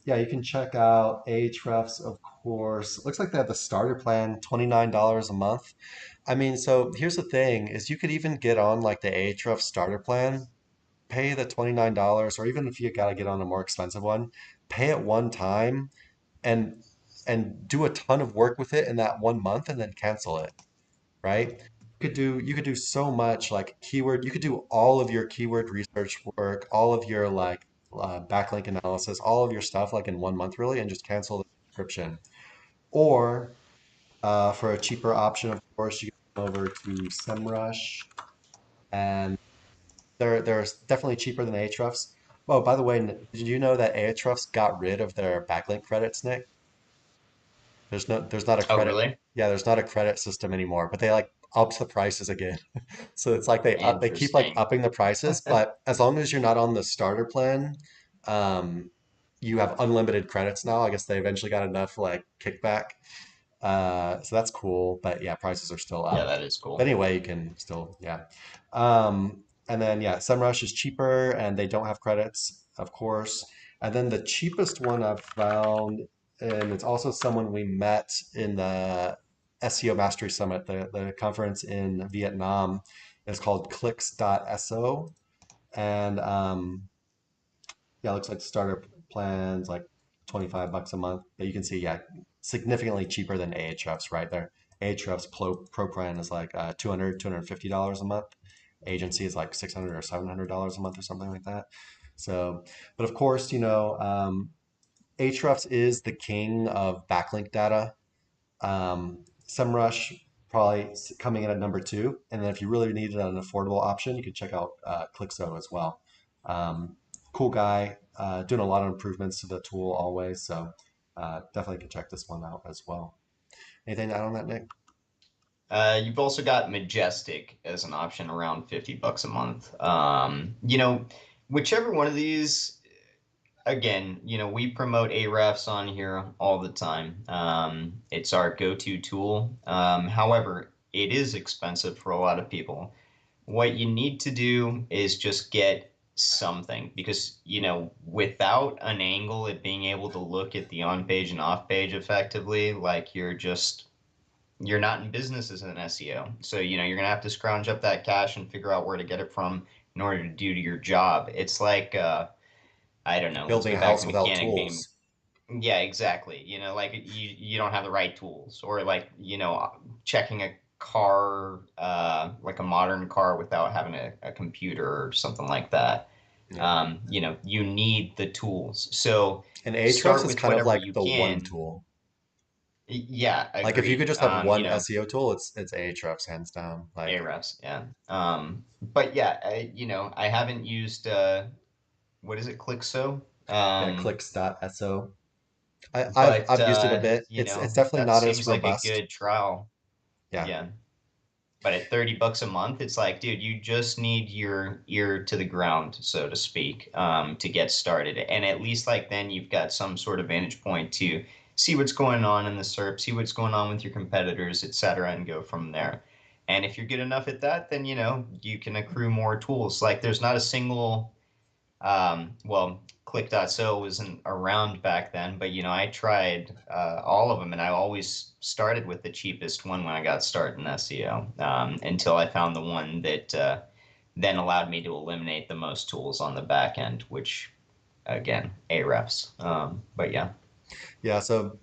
yeah, you can check out Ahrefs, of course. It looks like they have the starter plan, $29 a month. I mean, so here's the thing, is you could even get on like the Ahrefs starter plan, pay the $29, or even if you gotta get on a more expensive one, pay it one time and do a ton of work with it in that 1 month and then cancel it, right? You could do so much like keyword. You could do all of your keyword research work, all of your like backlink analysis, all of your stuff like in 1 month really, and just cancel the subscription. Or for a cheaper option, of course, you can go over to SEMrush, and they're definitely cheaper than Ahrefs. Oh, by the way, did you know that Ahrefs got rid of their backlink credits, Nick? There's not a Oh, credit. really? Yeah, there's not a credit system anymore, but they like upped the prices again. So it's like they keep like Interesting. upping the prices, but as long as you're not on the starter plan, um, you have unlimited credits now. I guess they eventually got enough like kickback. So that's cool, but yeah, prices are still Yeah, up. that is But cool. anyway, you can still, yeah. And then yeah, SEMrush is cheaper and they don't have credits, of course. And then the cheapest one I've found, and it's also someone we met in the SEO Mastery Summit, the conference in Vietnam, is called clicks.so. And yeah, it looks like starter plans like 25 bucks a month. But you can see, yeah, significantly cheaper than Ahrefs, right there. Ahrefs Pro plan is like $250 a month. Agency is like 600 or $700 a month or something like that. So, but of course, Ahrefs is the king of backlink data. SEMrush probably coming in at number two. And then if you really needed an affordable option, you could check out Clixo as well. Cool guy, doing a lot of improvements to the tool always. So definitely could check this one out as well. Anything to add on that, Nick? You've also got Majestic as an option around 50 bucks a month. Whichever one of these, again, we promote Ahrefs on here all the time. It's our go-to tool. However, it is expensive for a lot of people. What you need to do is just get something because, without an angle at being able to look at the on page and off page effectively, like you're not in business as an SEO. So, you're going to have to scrounge up that cash and figure out where to get it from in order to do your job. It's like, I don't know, let's Building go a back to house without mechanic being, tools. yeah, exactly. Like you don't have the right tools or like, checking a car, like a modern car without having a computer or something like that. Yeah. You need the tools. So And Ahrefs start is with kind of whatever like you the one can. tool. Yeah, Like if you could agreed. just have one SEO tool, it's Ahrefs hands down. Like Ahrefs, yeah. But yeah, I haven't used what is it, Clixo? yeah, Um, clicks.so. but I've used it a bit. It's definitely that not as seems like a robust. good trial. Yeah. Yeah. But at 30 bucks a month, it's like, dude, you just need your ear to the ground, so to speak, to get started. And at least like then you've got some sort of vantage point to see what's going on in the SERP, see what's going on with your competitors, et cetera, and go from there. And if you're good enough at that, then you can accrue more tools. Like there's not a single well, Click.so wasn't around back then, but I tried all of them, and I always started with the cheapest one when I got started in SEO, until I found the one that then allowed me to eliminate the most tools on the back end, which again, Ahrefs. But yeah, Yeah, so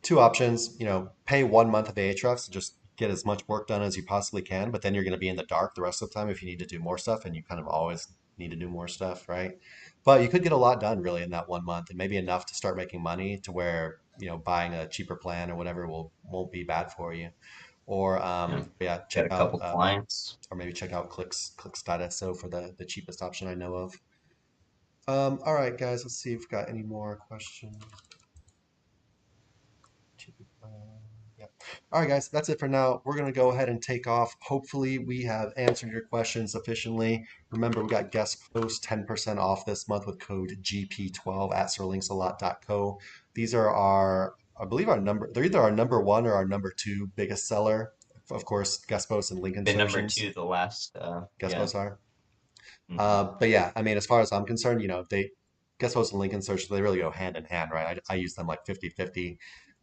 two options, pay 1 month of Ahrefs, just get as much work done as you possibly can, but then you're going to be in the dark the rest of the time if you need to do more stuff, and you kind of always need to do more stuff, right? But you could get a lot done really in that 1 month, and maybe enough to start making money to where, buying a cheaper plan or whatever won't be bad for you. Or Yeah, yeah, got check a out couple clients. or maybe check out clicks.so for the cheapest option I know of. All right, guys, let's see if we've got any more questions. Yeah. All right, guys, that's it for now. We're going to go ahead and take off. Hopefully, we have answered your questions sufficiently. Remember, we got guest post 10% off this month with code GP12 at sirlinksalot.co. These are I believe they're either our number one or our number two biggest seller. Of course, guest posts and link Been number insertions. two the last, Guest yeah. posts are. Hmm. But yeah, I mean, as far as I'm concerned, they guest posts and link insertions, they really go hand in hand, right? I use them like 50/50.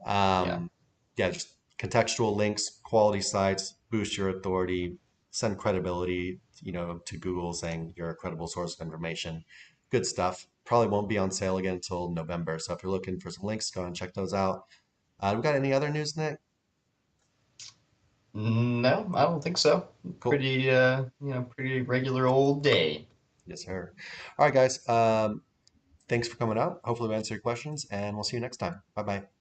Yeah. Um, yeah, just contextual links, quality sites, boost your authority, send credibility, to Google saying you're a credible source of information. Good stuff. Probably won't be on sale again until November. So if you're looking for some links, go and check those out. We got any other news, Nick? No, I don't think so. Cool. Pretty regular old day. Yes, sir. All right, guys. Thanks for coming out. Hopefully we answer your questions, and we'll see you next time. Bye bye.